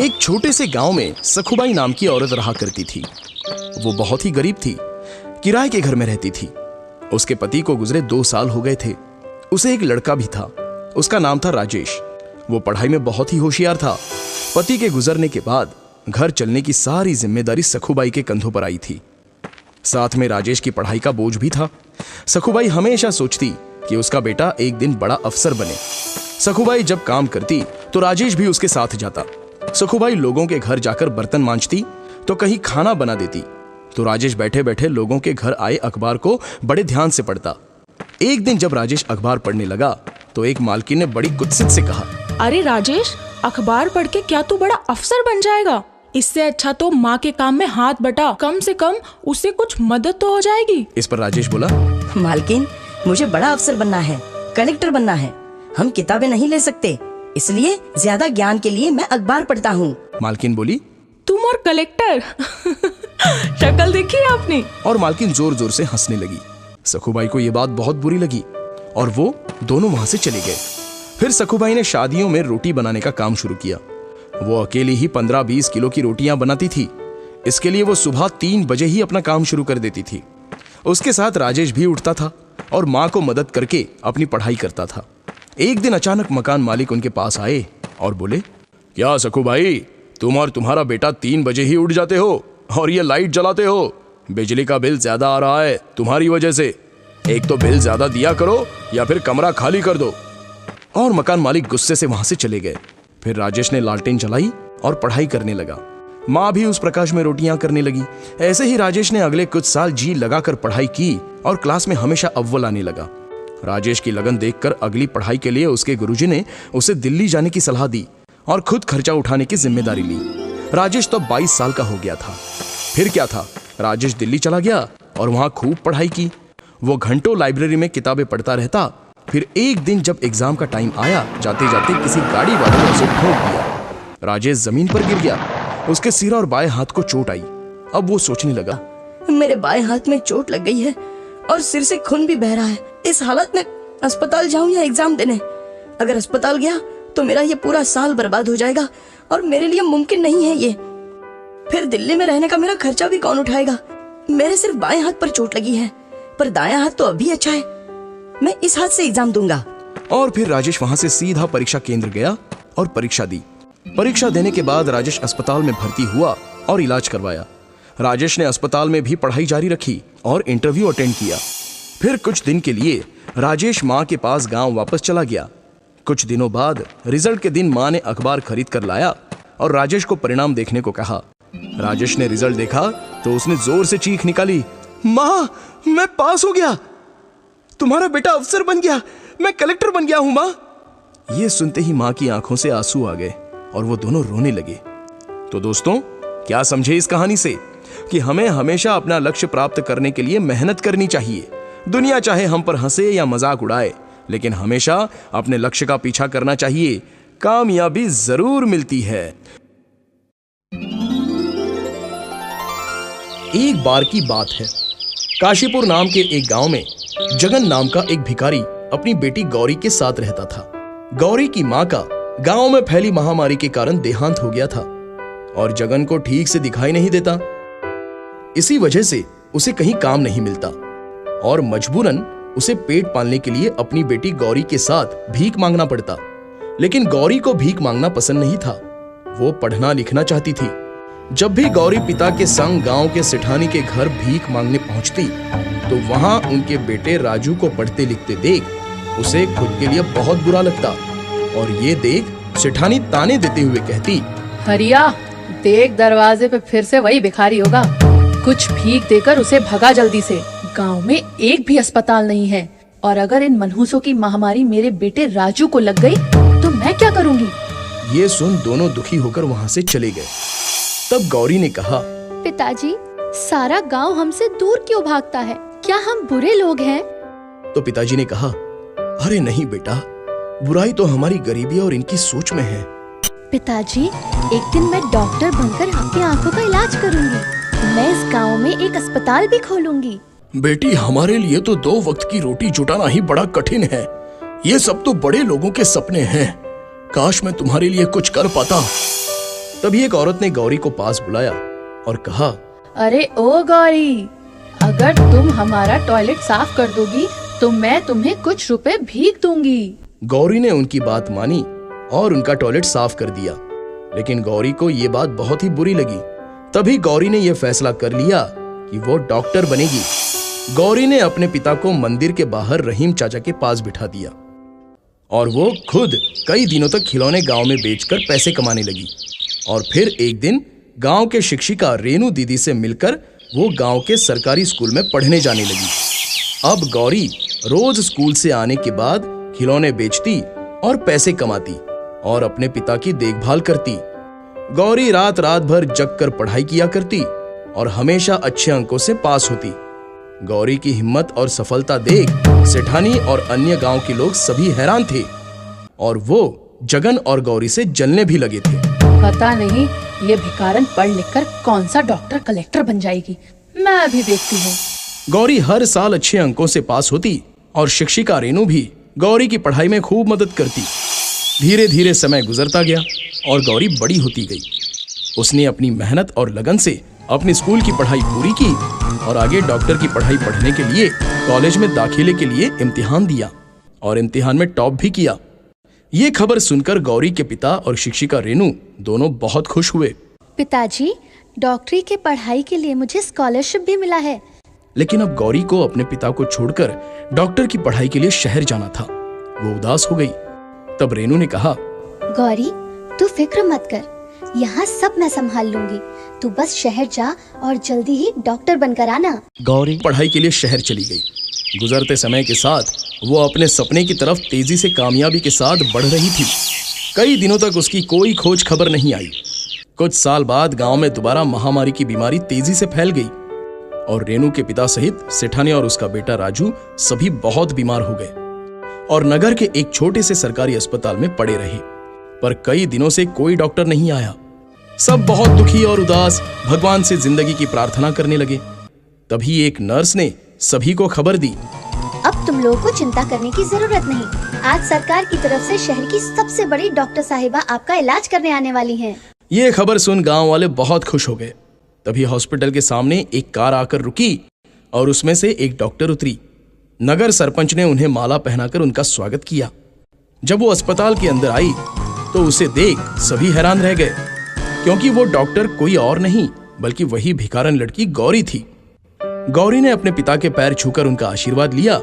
एक छोटे से गांव में सखुबाई नाम की औरत रहा करती थी। वो बहुत ही गरीब थी, किराए के घर में रहती थी। उसके पति को गुजरे 2 साल हो गए थे। उसे एक लड़का भी था, उसका नाम था राजेश। वो पढ़ाई में बहुत ही होशियार था। पति के गुजरने के बाद घर चलने की सारी जिम्मेदारी सखुबाई के कंधों पर आई थी। साथ में राजेश की पढ़ाई का बोझ भी था। सखुबाई हमेशा सोचती कि उसका बेटा एक दिन बड़ा अफसर बने। सखुबाई जब काम करती तो राजेश भी उसके साथ जाता। सखुबाई लोगों के घर जाकर बर्तन मांजती तो कहीं खाना बना देती, तो राजेश बैठे बैठे लोगों के घर आए अखबार को बड़े ध्यान से पढ़ता। एक दिन जब राजेश अखबार पढ़ने लगा तो एक मालकिन ने बड़ी कुत्सित से कहा, अरे राजेश, अखबार पढ़ के क्या तू बड़ा अफसर बन जाएगा? इससे अच्छा तो माँ के काम में हाथ बटा, कम से कम उससे कुछ मदद तो हो जाएगी। इस पर राजेश बोला, मालकिन, मुझे बड़ा अफसर बनना है, कलेक्टर बनना है। हम किताबें नहीं ले सकते, इसलिए ज्यादा ज्ञान के लिए मैं अखबार पढ़ता हूँ। मालकिन बोली, तुम और कलेक्टर शक्ल देखी है आपने? और मालकिन जोर जोर से हंसने लगी। सखुबाई को यह बात बहुत बुरी लगी और वो दोनों वहां से चले गए। फिर सखुबाई ने शादियों में रोटी बनाने का काम शुरू किया। वो अकेली ही 15-20 किलो की रोटियां बनाती थी। इसके लिए वो सुबह 3 बजे ही अपना काम शुरू कर देती थी। उसके साथ राजेश भी उठता था और माँ को मदद करके अपनी पढ़ाई करता था। एक दिन अचानक मकान मालिक उनके पास आए और बोले, क्या सखुबाई, तुम और तुम्हारा बेटा 3 बजे ही उठ जाते हो और ये लाइट जलाते हो? बिजली का बिल ज्यादा आ रहा है तुम्हारी वजह से। एक तो बिल ज्यादा दिया करो या फिर कमरा खाली कर दो। और मकान मालिक गुस्से से वहां से चले गए। फिर राजेश ने लालटेन जलाई और पढ़ाई करने लगा। माँ भी उस प्रकाश में रोटियां करने लगी। ऐसे ही राजेश ने अगले कुछ साल जी लगाकर पढ़ाई की और क्लास में हमेशा अव्वल आने लगा। राजेश की लगन देखकर अगली पढ़ाई के लिए उसके गुरुजी ने उसे दिल्ली जाने की सलाह दी और खुद खर्चा उठाने की जिम्मेदारी ली। राजेश तो 22 साल का हो गया था। फिर क्या था, राजेश दिल्ली चला गया और वहां खूब पढ़ाई की। वो घंटों लाइब्रेरी में किताबें पढ़ता रहता। फिर एक दिन जब एग्जाम का टाइम आया, जाते जाते किसी गाड़ी वाले ने उसे ठोक दिया। राजेश जमीन पर गिर गया। उसके सिर और बाएं हाथ को चोट आई। अब वो सोचने लगा, मेरे बाएं हाथ में चोट लग गई है और सिर से खून भी बह रहा है। इस हालत में अस्पताल जाऊं या एग्जाम देने? अगर अस्पताल गया तो मेरा ये पूरा साल बर्बाद हो जाएगा और मेरे लिए मुमकिन नहीं है ये। फिर दिल्ली में रहने का मेरा खर्चा भी कौन उठाएगा? मेरे सिर्फ बाएं हाथ पर चोट लगी है, पर दायां हाथ तो अभी अच्छा है। मैं इस हाथ से एग्जाम दूंगा। और फिर राजेश वहां से सीधा परीक्षा केंद्र गया और परीक्षा दी। परीक्षा देने के बाद राजेश अस्पताल में भर्ती हुआ और इलाज करवाया। राजेश ने अस्पताल में भी पढ़ाई जारी रखी और इंटरव्यू अटेंड किया। फिर कुछ दिन के लिए राजेश माँ के पास गांव वापस चला गया। कुछ दिनों बाद रिजल्ट के दिन माँ ने अखबार खरीद कर लाया और राजेश को परिणाम देखने को कहा। राजेश ने रिजल्ट देखा तो उसने जोर से चीख निकाली, माँ, मैं पास हो गया, तुम्हारा बेटा अफसर बन गया, मैं कलेक्टर बन गया हूं माँ। ये सुनते ही माँ की आंखों से आंसू आ गए और वो दोनों रोने लगे। तो दोस्तों, क्या समझे इस कहानी से कि हमें हमेशा अपना लक्ष्य प्राप्त करने के लिए मेहनत करनी चाहिए। दुनिया चाहे हम पर हंसे या मजाक उड़ाए, लेकिन हमेशा अपने लक्ष्य का पीछा करना चाहिए। कामयाबी जरूर मिलती है। एक बार की बात है, काशीपुर नाम के एक गांव में जगन नाम का एक भिखारी अपनी बेटी गौरी के साथ रहता था। गौरी की मां का गांव में फैली महामारी के कारण देहांत हो गया था और जगन को ठीक से दिखाई नहीं देता। इसी वजह से उसे कहीं काम नहीं मिलता और मजबूरन उसे पेट पालने के लिए अपनी बेटी गौरी के साथ भीख मांगना पड़ता। लेकिन गौरी को भीख मांगना पसंद नहीं था। वो पढ़ना लिखना चाहती थी। जब भी गौरी पिता के संग गांव के सेठानी के घर भीख मांगने पहुंचती तो वहां उनके बेटे राजू को पढ़ते लिखते देख उसे खुद के लिए बहुत बुरा लगता और ये देख सेठानी ताने देते हुए कहती, हरिया, देख दरवाजे पे फिर से वही भिखारी होगा। कुछ भीख देकर उसे भगा जल्दी से। गांव में एक भी अस्पताल नहीं है और अगर इन मनहूसों की महामारी मेरे बेटे राजू को लग गई तो मैं क्या करूंगी? ये सुन दोनों दुखी होकर वहां से चले गए। तब गौरी ने कहा, पिताजी, सारा गांव हमसे दूर क्यों भागता है? क्या हम बुरे लोग हैं? तो पिताजी ने कहा, अरे नहीं बेटा, बुराई तो हमारी गरीबी और इनकी सोच में है। पिताजी, एक दिन मैं डॉक्टर बनकर आपकी आंखों का इलाज करूंगी। मैं इस गांव में एक अस्पताल भी खोलूंगी। बेटी, हमारे लिए तो 2 वक्त की रोटी जुटाना ही बड़ा कठिन है। ये सब तो बड़े लोगों के सपने हैं। काश मैं तुम्हारे लिए कुछ कर पाता। तभी एक औरत ने गौरी को पास बुलाया और कहा, अरे ओ गौरी, अगर तुम हमारा टॉयलेट साफ कर दोगी तो मैं तुम्हें कुछ रुपए भीख दूंगी। गौरी ने उनकी बात मानी और उनका टॉयलेट साफ कर दिया। लेकिन गौरी को ये बात बहुत ही बुरी लगी। तभी गौरी ने यह फैसला कर लिया कि वो डॉक्टर बनेगी। गौरी ने अपने पिता को मंदिर के बाहर रहीम चाचा के पास बिठा दिया और वो खुद कई दिनों तक खिलौने गांव में बेचकर पैसे कमाने लगी। और फिर एक दिन गांव के शिक्षिका रेनू दीदी से मिलकर वो गांव के सरकारी स्कूल में पढ़ने जाने लगी। अब गौरी रोज स्कूल से आने के बाद खिलौने बेचती और पैसे कमाती और अपने पिता की देखभाल करती। गौरी रात रात भर जग कर पढ़ाई किया करती और हमेशा अच्छे अंकों से पास होती। गौरी की हिम्मत और सफलता देख सेठानी और अन्य गांव के लोग सभी हैरान थे और वो जगन और गौरी से जलने भी लगे थे। पता नहीं ये भिखारन पढ़ लिखकर कौन सा डॉक्टर कलेक्टर बन जाएगी, मैं अभी देखती हूँ। गौरी हर साल अच्छे अंकों से पास होती और शिक्षिका रेनू भी गौरी की पढ़ाई में खूब मदद करती। धीरे धीरे समय गुजरता गया और गौरी बड़ी होती गई। उसने अपनी मेहनत और लगन से अपनी स्कूल की पढ़ाई पूरी की और आगे डॉक्टर की पढ़ाई पढ़ने के लिए कॉलेज में दाखिले के लिए इम्तिहान दिया और इम्तिहान में टॉप भी किया। ये खबर सुनकर गौरी के पिता और शिक्षिका रेनू दोनों बहुत खुश हुए। पिताजी, डॉक्टरी के पढ़ाई के लिए मुझे स्कॉलरशिप भी मिला है। लेकिन अब गौरी को अपने पिता को छोड़कर डॉक्टर की पढ़ाई के लिए शहर जाना था। वो उदास हो गई। तब रेनू ने कहा, गौरी, तू फिक्र मत कर, यहाँ सब मैं संभाल लूंगी। तू बस शहर जा और जल्दी ही डॉक्टर बनकर आना। गौरी पढ़ाई के लिए शहर चली गई। गुजरते समय के साथ वो अपने सपने की तरफ तेजी से कामयाबी के साथ बढ़ रही थी। कई दिनों तक उसकी कोई खोज खबर नहीं आई। कुछ साल बाद गांव में दोबारा महामारी की बीमारी तेजी से फैल गई और रेनू के पिता सहित सेठानी और उसका बेटा राजू सभी बहुत बीमार हो गए और नगर के एक छोटे से सरकारी अस्पताल में पड़े रहे। पर कई दिनों से कोई डॉक्टर नहीं आया। सब बहुत दुखी और उदास भगवान से जिंदगी की प्रार्थना करने लगे। तभी एक नर्स ने सभी को खबर दी, अब तुम लोगों को चिंता करने की जरूरत नहीं। आज सरकार की तरफ से शहर की सबसे बड़ी डॉक्टर साहिबा आपका इलाज करने आने वाली हैं। ये खबर सुन गांव वाले बहुत खुश हो गए। तभी हॉस्पिटल के सामने एक कार आकर रुकी और उसमें से एक डॉक्टर उतरी। नगर सरपंच ने उन्हें माला पहनाकर उनका स्वागत किया। जब वो अस्पताल के अंदर आई तो उसे देख सभी हैरान रह गए, क्योंकि वो डॉक्टर कोई और नहीं बल्कि वही भिखारन लड़की गौरी थी। गौरी ने अपने पिता के पैर छूकर उनका आशीर्वाद लिया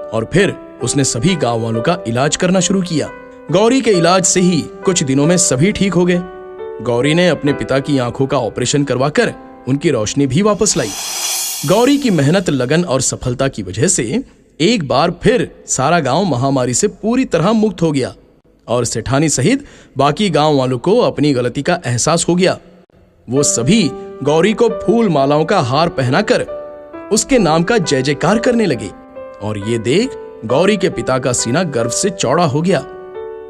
और फिर उसने सभी गांव वालों का इलाज करना शुरू किया। गौरी के इलाज से ही कुछ दिनों में सभी ठीक हो गए। गौरी ने अपने पिता की आंखों का ऑपरेशन करवाकर उनकी रोशनी भी वापस लाई। गौरी की मेहनत, लगन और सफलता की वजह से एक बार फिर सारा गांव महामारी से पूरी तरह मुक्त हो गया और सेठानी सहित बाकी गांव वालों को अपनी गलती का एहसास हो गया। वो सभी गौरी को फूल मालाओं का हार पहनाकर उसके नाम का जय जयकार करने लगे और ये देख गौरी के पिता का सीना गर्व से चौड़ा हो गया।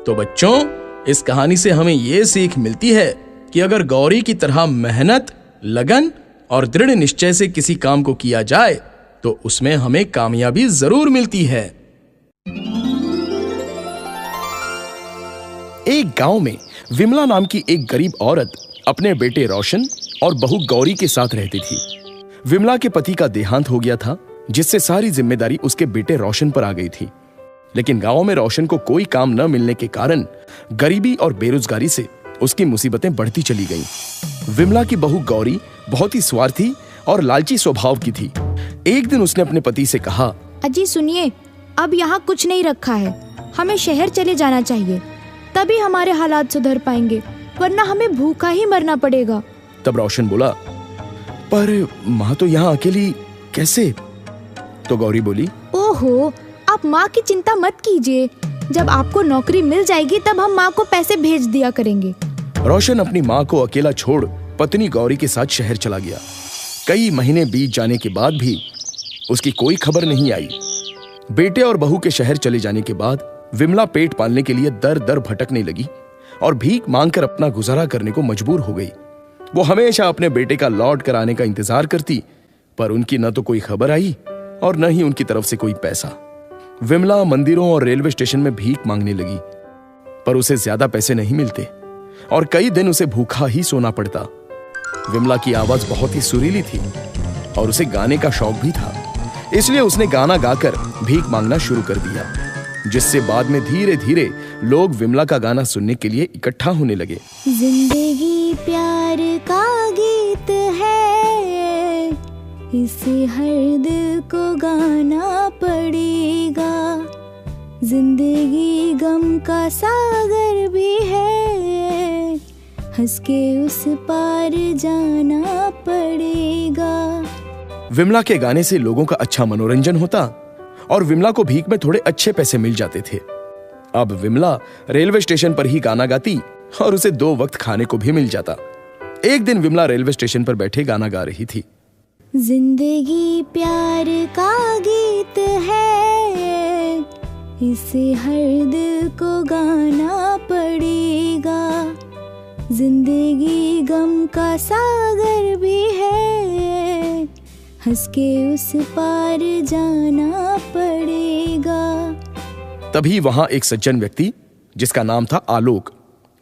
तो बच्चों, इस कहानी से हमें ये सीख मिलती है कि अगर गौरी की तरह मेहनत, लगन और दृढ़ निश्चय से किसी काम को किया जाए तो उसमें हमें कामयाबी जरूर मिलती है। एक गांव में विमला नाम की एक गरीब औरत अपने बेटे रोशन और बहू गौरी के साथ रहती थी। विमला के पति का देहांत हो गया था, जिससे सारी जिम्मेदारी उसके बेटे रोशन पर आ गई थी। लेकिन गांव में रोशन को कोई काम न मिलने के कारण गरीबी और बेरोजगारी से उसकी मुसीबतें बढ़ती चली गईं। विमला की बहू गौरी बहुत ही स्वार्थी और लालची स्वभाव की थी। एक दिन उसने अपने पति से कहा, अजी सुनिए, अब यहाँ कुछ नहीं रखा है, हमें शहर चले जाना चाहिए, तभी हमारे हालात सुधर पाएंगे, वरना हमें भूखा ही मरना पड़ेगा। तब रोशन बोला, पर माँ तो यहाँ अकेली कैसे? तो गौरी बोली, ओहो, आप माँ की चिंता मत कीजिए, जब आपको नौकरी मिल जाएगी तब हम माँ को पैसे भेज दिया करेंगे। रोशन अपनी माँ को अकेला छोड़ पत्नी गौरी के साथ शहर चला गया। कई महीने बीत जाने के बाद भी उसकी कोई खबर नहीं आई। बेटे और बहू के शहर चले जाने के बाद विमला पेट पालने के लिए दर दर भटकने लगी और भीख मांगकर अपना गुजारा करने को मजबूर हो गई। वो हमेशा अपने बेटे का लौट कर आने का इंतजार करती, पर उनकी न तो कोई खबर आई और न ही उनकी तरफ से कोई पैसा। विमला मंदिरों और रेलवे स्टेशन में भीख मांगने लगी, पर उसे ज्यादा पैसे नहीं मिलते। और कई दिन उसे भूखा ही सोना पड़ता। विमला की आवाज बहुत ही सुरीली थी और उसे गाने का शौक भी था, इसलिए उसने गाना गाकर भीख मांगना शुरू कर दिया, जिससे बाद में धीरे धीरे लोग विमला का गाना सुनने के लिए इकट्ठा होने लगे। जिंदगी प्यार का गीत है, इसे हर दिल को गाना पड़ेगा। जिंदगी गम का सागर भी है, हंस के उस पार जाना पड़ेगा। विमला के गाने से लोगों का अच्छा मनोरंजन होता और विमला को भीख में थोड़े अच्छे पैसे मिल जाते थे। अब विमला रेलवे स्टेशन पर ही गाना गाती और उसे 2 वक्त खाने को भी मिल जाता। एक दिन विमला रेलवे स्टेशन पर बैठे गाना गा रही थी। जिंदगी प्यार का गीत है, इसे हर दिल को गाना पड़ेगा। जिंदगी गम का सागर भी है, हंस के उस पार जाना पड़ेगा। तभी वहां एक सज्जन व्यक्ति जिसका नाम था आलोक,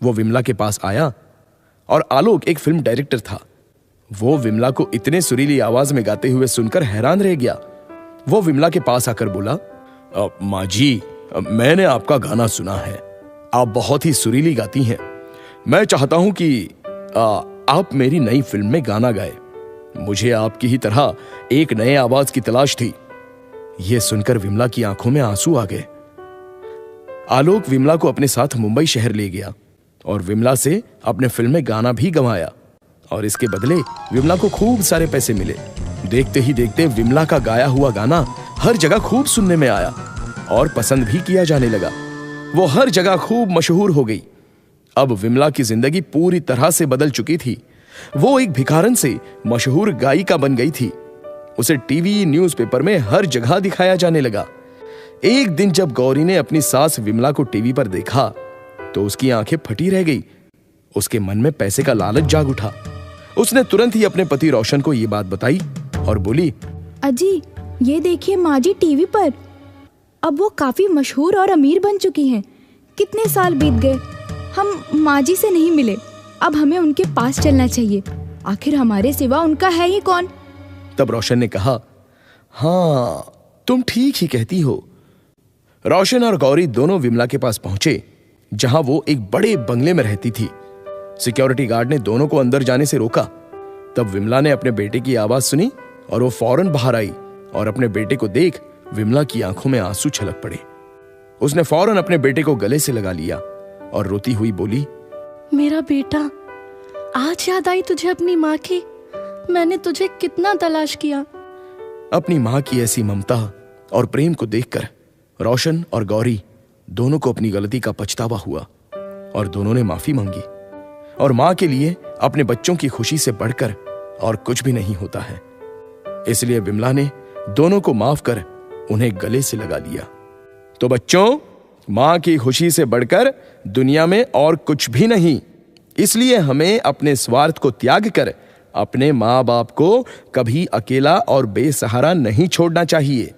वो विमला के पास आया। और आलोक एक फिल्म डायरेक्टर था। वो विमला को इतने सुरीली आवाज में गाते हुए सुनकर हैरान रह गया। वो विमला के पास आकर बोला, माँ जी, मैंने आपका गाना सुना है, आप बहुत ही सुरीली गाती हैं। मैं चाहता हूं कि आप मेरी नई फिल्म में गाना गाए। मुझे आपकी ही तरह एक नए आवाज की तलाश थी। यह सुनकर विमला की आंखों में आंसू आ गए। आलोक विमला को अपने साथ मुंबई शहर ले गया और विमला से अपने फिल्म में गाना भी गवाया और इसके बदले विमला को खूब सारे पैसे मिले। देखते ही देखते विमला का गाया हुआ गाना हर जगह खूब सुनने में आया और पसंद भी किया जाने लगा। वो हर जगह खूब मशहूर हो गई। अब विमला की जिंदगी पूरी तरह से बदल चुकी थी। वो एक भिखारन से मशहूर गायिका बन गई थी। उसे टीवी, न्यूज़पेपर में हर जगह दिखाया जाने लगा। एक दिन जब गौरी ने अपनी सास विमला को टीवी पर देखा तो उसकी आंखें फटी रह गई। उसके मन में पैसे का लालच जाग उठा। उसने तुरंत ही अपने पति रोशन को ये बात बताई और बोली, अजी, ये देखिए माँ जी टीवी पर। अब वो काफी मशहूर और अमीर बन चुकी हैं। कितने साल बीत गए, हम माँ जी से नहीं मिले। अब हमें उनके पास चलना चाहिए। आखिर हमारे सिवा उनका है ही कौन। तब रोशन ने कहा, हाँ, तुम ठीक ही कहती हो। रोशन और गौरी दोनों विमला के पास पहुंचे, जहां वो एक बड़े बंगले में रहती थी। सिक्योरिटी गार्ड ने दोनों को अंदर जाने से रोका। तब विमला ने अपने बेटे की आवाज सुनी और वो फौरन बाहर आई और अपने बेटे को देख विमला की आंखों में आंसू छलक पड़े। उसने फौरन अपने बेटे को गले से लगा लिया और रोती हुई बोली, मेरा बेटा, आज याद आई तुझे अपनी माँ की? मैंने तुझे कितना तलाश किया। अपनी माँ की ऐसी ममता और प्रेम को देखकर रोशन और गौरी दोनों को अपनी गलती का पछतावा हुआ और दोनों ने माफी मांगी। और माँ के लिए अपने बच्चों की खुशी से बढ़कर और कुछ भी नहीं होता है। इसलिए विमला ने दोनों को माफ कर उन्हें गले से लगा लिया। तो बच्चों, माँ की खुशी से बढ़कर दुनिया में और कुछ भी नहीं। इसलिए हमें अपने स्वार्थ को त्याग कर अपने माँ बाप को कभी अकेला और बेसहारा नहीं छोड़ना चाहिए।